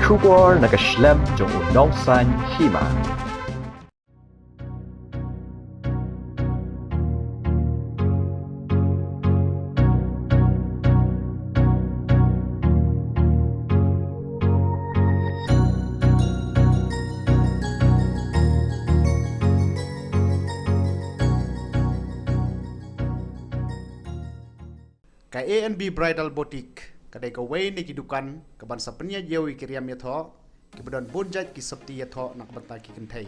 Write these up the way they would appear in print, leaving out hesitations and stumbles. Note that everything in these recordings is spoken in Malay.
出国那个 Schlemm 中有农山希嘛。Ka A&B Bridal Boutique kadai ka way ni kidukan ka bansa penya jewi kiriam yatho ki bedon bonjat ki sabti yatho nak banta ki kentai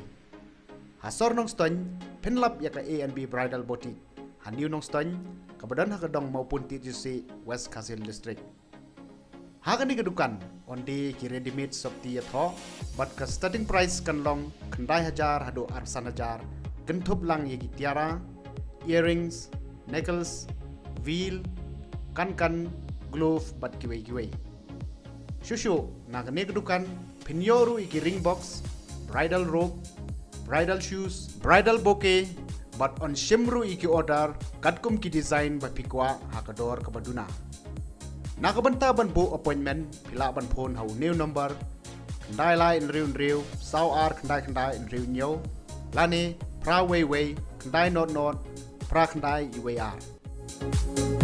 hasor nong ston penlap ya ka A&B Bridal Boutique haniu nong ston ka bedon hakadong maupun TGC West Kazil District hakan ni kedukan ondi ki ready made sabti yatho but ka starting price kan long kendai hajar hado arsan hajar gentup lang ye ki tiara earrings necklace wheel kan glove bat kiway shushu nagane kedukan pinyoru iki ring box bridal robe bridal shoes bridal bouquet but on shimru iki order katkum ki design ba pikwa hakador kabaduna nakabanta ban bo appointment pila ban phone hau new number kandai lai in riu sau ar kandai in riu nyo lani pra way kandai not pra kandai iway ar